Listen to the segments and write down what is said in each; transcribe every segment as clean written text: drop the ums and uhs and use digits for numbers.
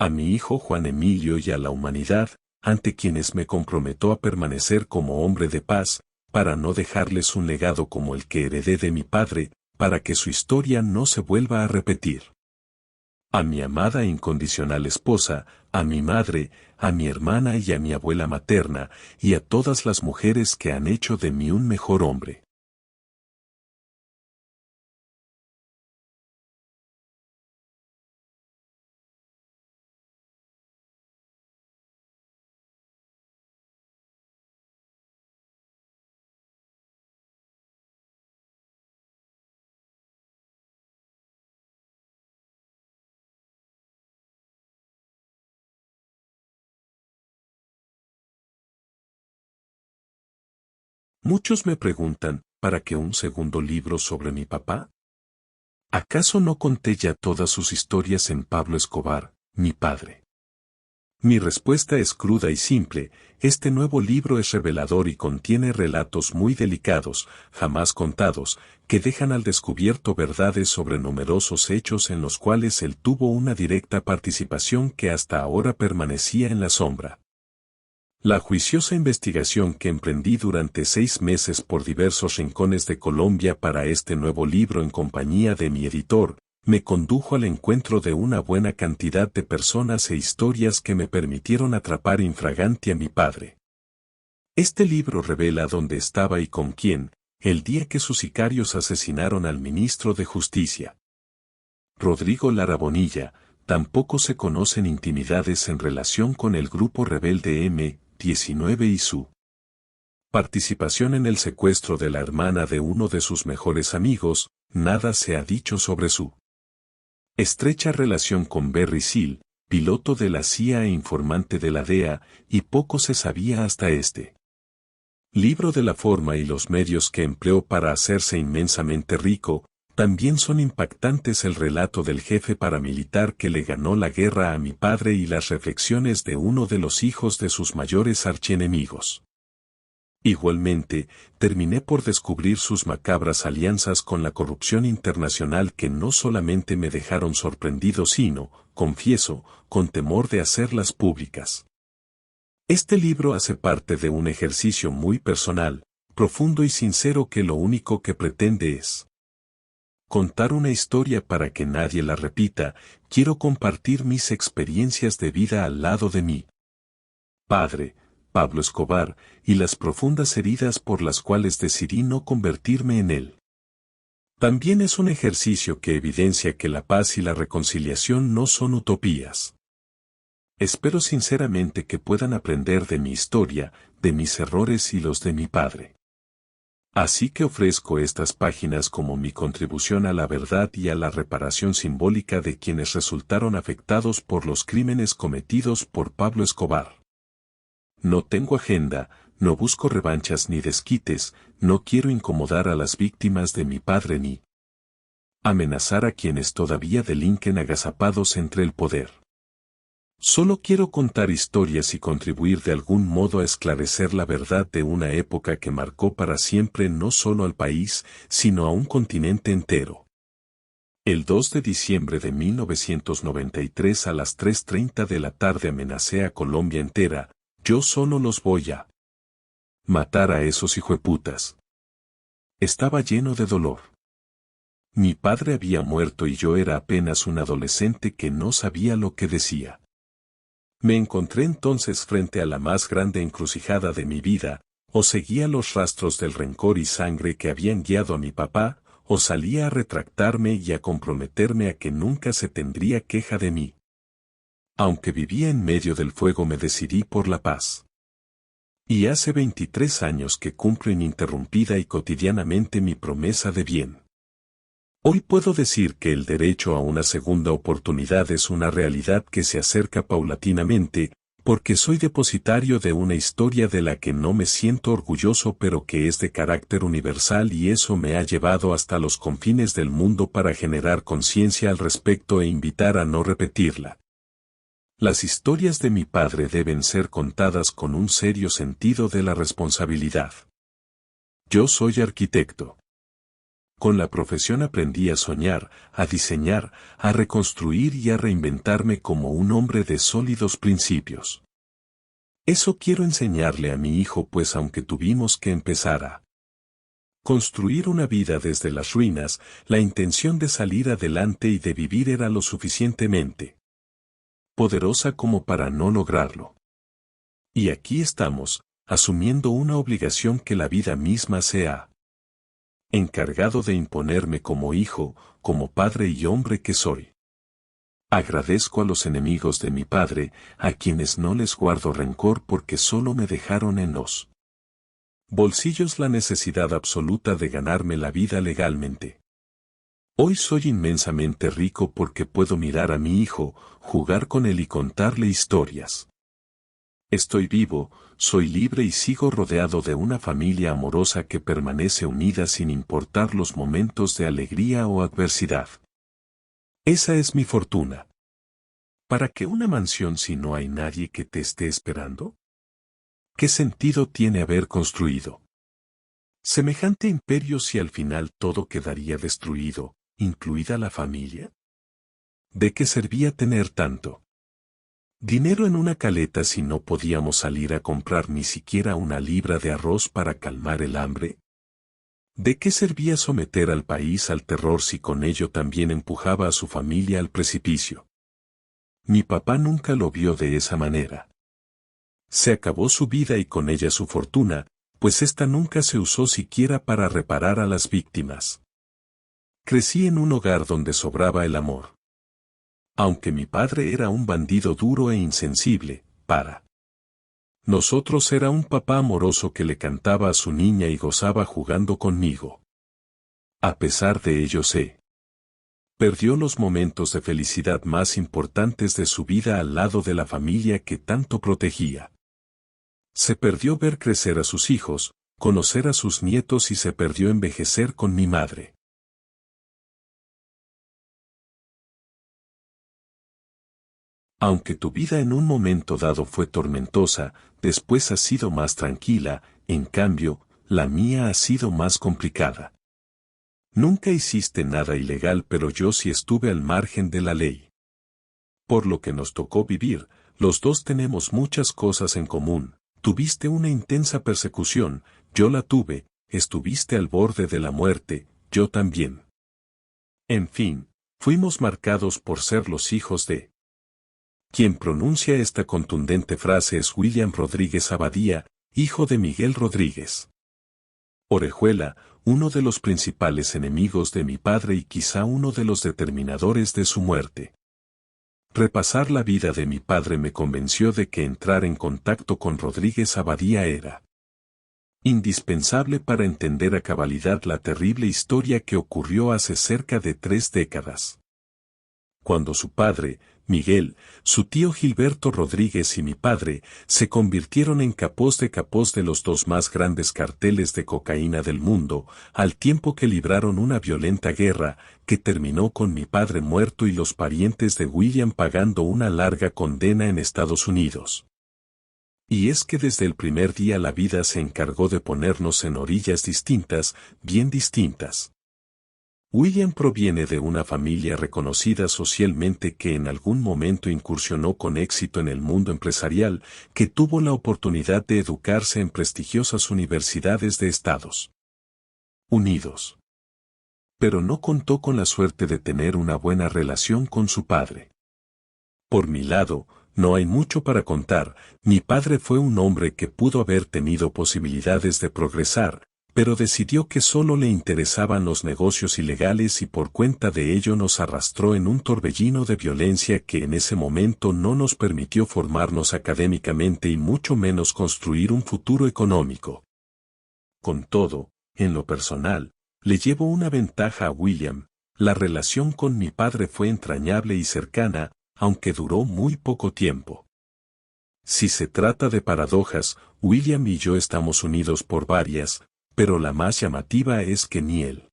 A mi hijo Juan Emilio y a la humanidad, ante quienes me comprometo a permanecer como hombre de paz, para no dejarles un legado como el que heredé de mi padre, para que su historia no se vuelva a repetir. A mi amada e incondicional esposa, a mi madre, a mi hermana y a mi abuela materna, y a todas las mujeres que han hecho de mí un mejor hombre. Muchos me preguntan, ¿para qué un segundo libro sobre mi papá? ¿Acaso no conté ya todas sus historias en Pablo Escobar, mi padre? Mi respuesta es cruda y simple: este nuevo libro es revelador y contiene relatos muy delicados, jamás contados, que dejan al descubierto verdades sobre numerosos hechos en los cuales él tuvo una directa participación que hasta ahora permanecía en la sombra. La juiciosa investigación que emprendí durante 6 meses por diversos rincones de Colombia para este nuevo libro en compañía de mi editor, me condujo al encuentro de una buena cantidad de personas e historias que me permitieron atrapar infraganti a mi padre. Este libro revela dónde estaba y con quién, el día que sus sicarios asesinaron al ministro de Justicia, Rodrigo Lara Bonilla. Tampoco se conocen intimidades en relación con el grupo rebelde M-19 y su participación en el secuestro de la hermana de uno de sus mejores amigos. Nada se ha dicho sobre su estrecha relación con Barry Seal, piloto de la CIA e informante de la DEA, y poco se sabía hasta este libro de la forma y los medios que empleó para hacerse inmensamente rico. También son impactantes el relato del jefe paramilitar que le ganó la guerra a mi padre y las reflexiones de uno de los hijos de sus mayores archienemigos. Igualmente, terminé por descubrir sus macabras alianzas con la corrupción internacional que no solamente me dejaron sorprendido sino, confieso, con temor de hacerlas públicas. Este libro hace parte de un ejercicio muy personal, profundo y sincero que lo único que pretende es contar una historia para que nadie la repita. Quiero compartir mis experiencias de vida al lado de mi padre, Pablo Escobar, y las profundas heridas por las cuales decidí no convertirme en él. También es un ejercicio que evidencia que la paz y la reconciliación no son utopías. Espero sinceramente que puedan aprender de mi historia, de mis errores y los de mi padre. Así que ofrezco estas páginas como mi contribución a la verdad y a la reparación simbólica de quienes resultaron afectados por los crímenes cometidos por Pablo Escobar. No tengo agenda, no busco revanchas ni desquites, no quiero incomodar a las víctimas de mi padre ni amenazar a quienes todavía delinquen agazapados entre el poder. Solo quiero contar historias y contribuir de algún modo a esclarecer la verdad de una época que marcó para siempre no solo al país, sino a un continente entero. El 2 de diciembre de 1993 a las 3:30 de la tarde amenacé a Colombia entera: yo solo los voy a matar a esos hijueputas. Estaba lleno de dolor. Mi padre había muerto y yo era apenas un adolescente que no sabía lo que decía. Me encontré entonces frente a la más grande encrucijada de mi vida: o seguía los rastros del rencor y sangre que habían guiado a mi papá, o salía a retractarme y a comprometerme a que nunca se tendría queja de mí. Aunque vivía en medio del fuego, me decidí por la paz. Y hace 23 años que cumplo ininterrumpida y cotidianamente mi promesa de bien. Hoy puedo decir que el derecho a una segunda oportunidad es una realidad que se acerca paulatinamente, porque soy depositario de una historia de la que no me siento orgulloso pero que es de carácter universal, y eso me ha llevado hasta los confines del mundo para generar conciencia al respecto e invitar a no repetirla. Las historias de mi padre deben ser contadas con un serio sentido de la responsabilidad. Yo soy arquitecto. Con la profesión aprendí a soñar, a diseñar, a reconstruir y a reinventarme como un hombre de sólidos principios. Eso quiero enseñarle a mi hijo, pues aunque tuvimos que empezar a construir una vida desde las ruinas, la intención de salir adelante y de vivir era lo suficientemente poderosa como para no lograrlo. Y aquí estamos, asumiendo una obligación que la vida misma se ha encargado de imponerme como hijo, como padre y hombre que soy. Agradezco a los enemigos de mi padre, a quienes no les guardo rencor porque solo me dejaron en los bolsillos la necesidad absoluta de ganarme la vida legalmente. Hoy soy inmensamente rico porque puedo mirar a mi hijo, jugar con él y contarle historias. Estoy vivo, soy libre y sigo rodeado de una familia amorosa que permanece unida sin importar los momentos de alegría o adversidad. Esa es mi fortuna. ¿Para qué una mansión si no hay nadie que te esté esperando? ¿Qué sentido tiene haber construido semejante imperio si al final todo quedaría destruido, incluida la familia? ¿De qué servía tener tanto dinero en una caleta si no podíamos salir a comprar ni siquiera una libra de arroz para calmar el hambre? ¿De qué servía someter al país al terror si con ello también empujaba a su familia al precipicio? Mi papá nunca lo vio de esa manera. Se acabó su vida y con ella su fortuna, pues ésta nunca se usó siquiera para reparar a las víctimas. Crecí en un hogar donde sobraba el amor. Aunque mi padre era un bandido duro e insensible, para nosotros era un papá amoroso que le cantaba a su niña y gozaba jugando conmigo. A pesar de ello perdió los momentos de felicidad más importantes de su vida al lado de la familia que tanto protegía. Se perdió ver crecer a sus hijos, conocer a sus nietos y se perdió envejecer con mi madre. Aunque tu vida en un momento dado fue tormentosa, después ha sido más tranquila, en cambio, la mía ha sido más complicada. Nunca hiciste nada ilegal, pero yo sí estuve al margen de la ley. Por lo que nos tocó vivir, los dos tenemos muchas cosas en común. Tuviste una intensa persecución, yo la tuve, estuviste al borde de la muerte, yo también. En fin, fuimos marcados por ser los hijos de... Quien pronuncia esta contundente frase es William Rodríguez Abadía, hijo de Miguel Rodríguez Orejuela, uno de los principales enemigos de mi padre y quizá uno de los determinadores de su muerte. Repasar la vida de mi padre me convenció de que entrar en contacto con Rodríguez Abadía era indispensable para entender a cabalidad la terrible historia que ocurrió hace cerca de 3 décadas. Cuando su padre, Miguel, su tío Gilberto Rodríguez y mi padre se convirtieron en capós de los dos más grandes carteles de cocaína del mundo, al tiempo que libraron una violenta guerra que terminó con mi padre muerto y los parientes de William pagando una larga condena en Estados Unidos. Y es que desde el primer día la vida se encargó de ponernos en orillas distintas, bien distintas. William proviene de una familia reconocida socialmente que en algún momento incursionó con éxito en el mundo empresarial, que tuvo la oportunidad de educarse en prestigiosas universidades de Estados Unidos. Pero no contó con la suerte de tener una buena relación con su padre. Por mi lado, no hay mucho para contar. Mi padre fue un hombre que pudo haber tenido posibilidades de progresar, pero decidió que solo le interesaban los negocios ilegales y por cuenta de ello nos arrastró en un torbellino de violencia que en ese momento no nos permitió formarnos académicamente y mucho menos construir un futuro económico. Con todo, en lo personal, le llevo una ventaja a William. La relación con mi padre fue entrañable y cercana, aunque duró muy poco tiempo. Si se trata de paradojas, William y yo estamos unidos por varias, pero la más llamativa es que ni él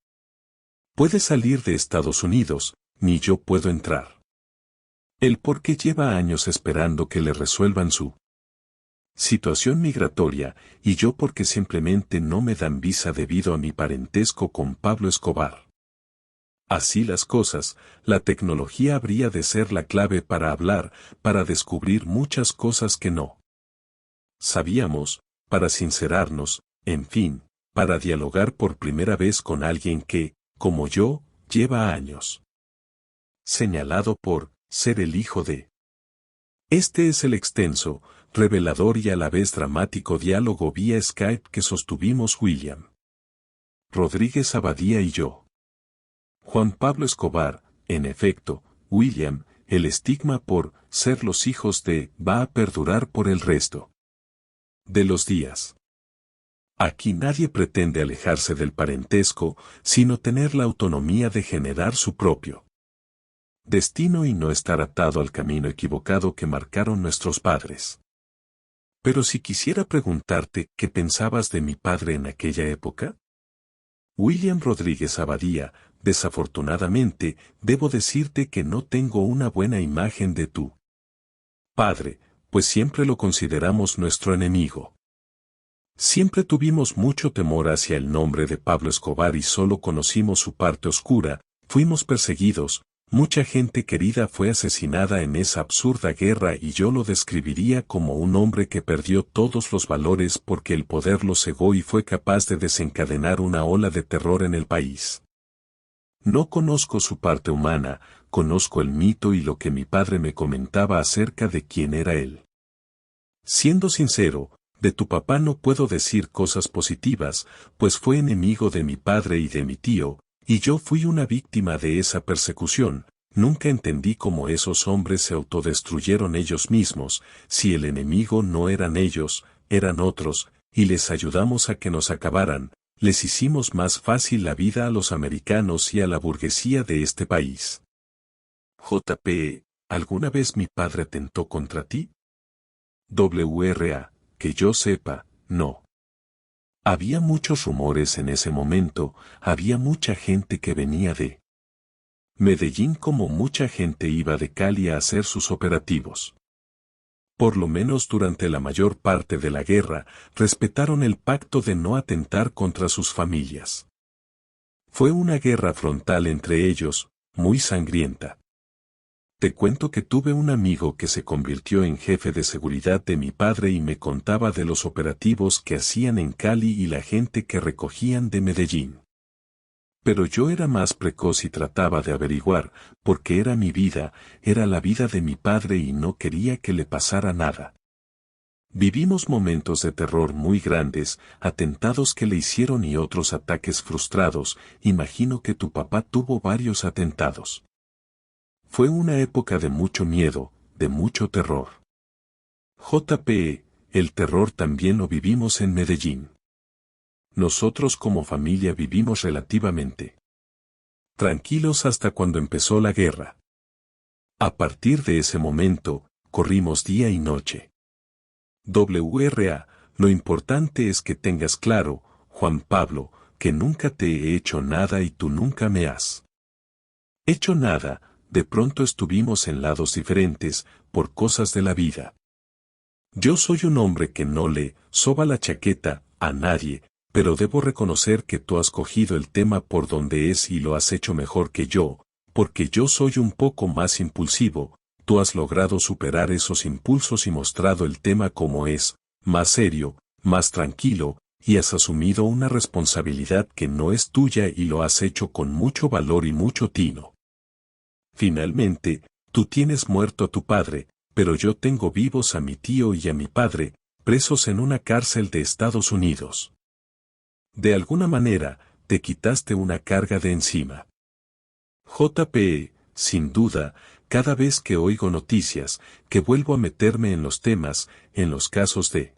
puede salir de Estados Unidos, ni yo puedo entrar. Él porque lleva años esperando que le resuelvan su situación migratoria, y yo porque simplemente no me dan visa debido a mi parentesco con Pablo Escobar. Así las cosas, la tecnología habría de ser la clave para hablar, para descubrir muchas cosas que no sabíamos, para sincerarnos, en fin, para dialogar por primera vez con alguien que, como yo, lleva años señalado por ser el hijo de. Este es el extenso, revelador y a la vez dramático diálogo vía Skype que sostuvimos William Rodríguez Abadía y yo. Juan Pablo Escobar, en efecto, William, el estigma por ser los hijos de va a perdurar por el resto de los días. Aquí nadie pretende alejarse del parentesco, sino tener la autonomía de generar su propio destino y no estar atado al camino equivocado que marcaron nuestros padres. Pero si quisiera preguntarte qué pensabas de mi padre en aquella época. William Rodríguez Abadía, desafortunadamente, debo decirte que no tengo una buena imagen de tu padre, pues siempre lo consideramos nuestro enemigo. Siempre tuvimos mucho temor hacia el nombre de Pablo Escobar y solo conocimos su parte oscura, fuimos perseguidos, mucha gente querida fue asesinada en esa absurda guerra y yo lo describiría como un hombre que perdió todos los valores porque el poder lo cegó y fue capaz de desencadenar una ola de terror en el país. No conozco su parte humana, conozco el mito y lo que mi padre me comentaba acerca de quién era él. Siendo sincero, de tu papá no puedo decir cosas positivas, pues fue enemigo de mi padre y de mi tío, y yo fui una víctima de esa persecución. Nunca entendí cómo esos hombres se autodestruyeron ellos mismos, si el enemigo no eran ellos, eran otros, y les ayudamos a que nos acabaran, les hicimos más fácil la vida a los americanos y a la burguesía de este país. JP, ¿alguna vez mi padre atentó contra ti? WRA, que yo sepa, no. Había muchos rumores en ese momento, había mucha gente que venía de Medellín como mucha gente iba de Cali a hacer sus operativos. Por lo menos durante la mayor parte de la guerra, respetaron el pacto de no atentar contra sus familias. Fue una guerra frontal entre ellos, muy sangrienta. Te cuento que tuve un amigo que se convirtió en jefe de seguridad de mi padre y me contaba de los operativos que hacían en Cali y la gente que recogían de Medellín. Pero yo era más precoz y trataba de averiguar, porque era mi vida, era la vida de mi padre y no quería que le pasara nada. Vivimos momentos de terror muy grandes, atentados que le hicieron y otros ataques frustrados, imagino que tu papá tuvo varios atentados. Fue una época de mucho miedo, de mucho terror. JP, el terror también lo vivimos en Medellín. Nosotros como familia vivimos relativamente tranquilos hasta cuando empezó la guerra. A partir de ese momento, corrimos día y noche. WRA, lo importante es que tengas claro, Juan Pablo, que nunca te he hecho nada y tú nunca me has hecho nada. De pronto estuvimos en lados diferentes, por cosas de la vida. Yo soy un hombre que no le soba la chaqueta a nadie, pero debo reconocer que tú has cogido el tema por donde es y lo has hecho mejor que yo, porque yo soy un poco más impulsivo, tú has logrado superar esos impulsos y mostrado el tema como es, más serio, más tranquilo, y has asumido una responsabilidad que no es tuya y lo has hecho con mucho valor y mucho tino. Finalmente, tú tienes muerto a tu padre, pero yo tengo vivos a mi tío y a mi padre, presos en una cárcel de Estados Unidos. De alguna manera, te quitaste una carga de encima. JP, sin duda, cada vez que oigo noticias, que vuelvo a meterme en los temas, en los casos de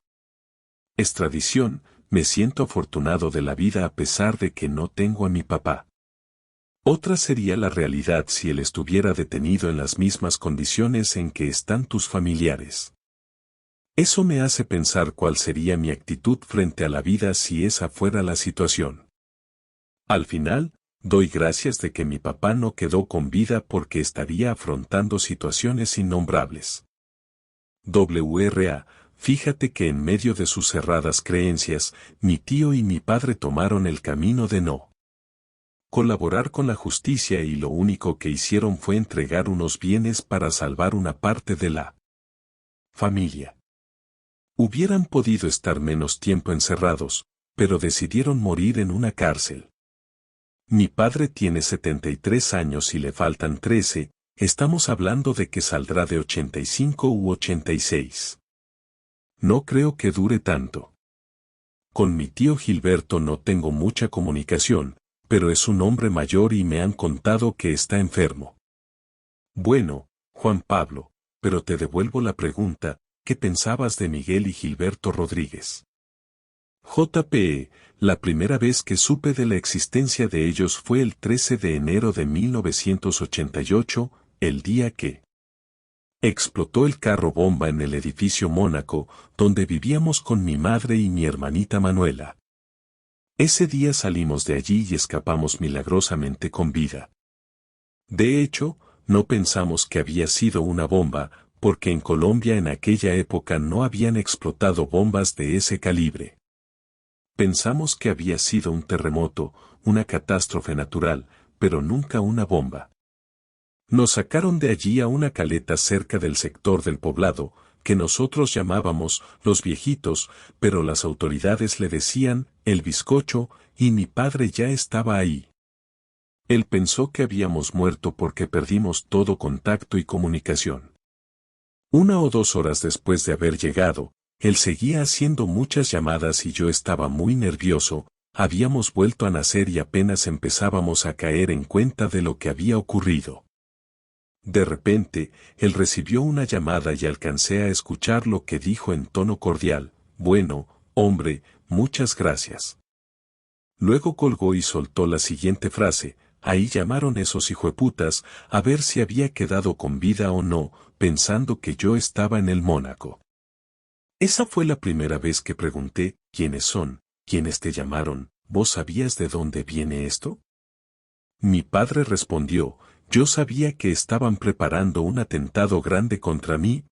extradición, me siento afortunado de la vida a pesar de que no tengo a mi papá. Otra sería la realidad si él estuviera detenido en las mismas condiciones en que están tus familiares. Eso me hace pensar cuál sería mi actitud frente a la vida si esa fuera la situación. Al final, doy gracias de que mi papá no quedó con vida porque estaría afrontando situaciones innombrables. WRA, Fíjate que en medio de sus cerradas creencias, mi tío y mi padre tomaron el camino de no colaborar con la justicia y lo único que hicieron fue entregar unos bienes para salvar una parte de la familia. Hubieran podido estar menos tiempo encerrados, pero decidieron morir en una cárcel. Mi padre tiene 73 años y le faltan 13, estamos hablando de que saldrá de 85 u 86. No creo que dure tanto. Con mi tío Gilberto no tengo mucha comunicación, pero es un hombre mayor y me han contado que está enfermo. Bueno, Juan Pablo, pero te devuelvo la pregunta, ¿qué pensabas de Miguel y Gilberto Rodríguez? JPE, la primera vez que supe de la existencia de ellos fue el 13 de enero de 1988, el día que explotó el carro bomba en el edificio Mónaco, donde vivíamos con mi madre y mi hermanita Manuela. Ese día salimos de allí y escapamos milagrosamente con vida. De hecho, no pensamos que había sido una bomba, porque en Colombia en aquella época no habían explotado bombas de ese calibre. Pensamos que había sido un terremoto, una catástrofe natural, pero nunca una bomba. Nos sacaron de allí a una caleta cerca del sector del poblado, que nosotros llamábamos Los Viejitos, pero las autoridades le decían El Bizcocho, y mi padre ya estaba ahí. Él pensó que habíamos muerto porque perdimos todo contacto y comunicación. 1 o 2 horas después de haber llegado, él seguía haciendo muchas llamadas y yo estaba muy nervioso, habíamos vuelto a nacer y apenas empezábamos a caer en cuenta de lo que había ocurrido. De repente, él recibió una llamada y alcancé a escuchar lo que dijo en tono cordial, bueno, hombre, muchas gracias. Luego colgó y soltó la siguiente frase, ahí llamaron esos hijueputas a ver si había quedado con vida o no, pensando que yo estaba en el Mónaco. Esa fue la primera vez que pregunté, ¿quiénes son? ¿Quiénes te llamaron? ¿Vos sabías de dónde viene esto? Mi padre respondió, yo sabía que estaban preparando un atentado grande contra mí,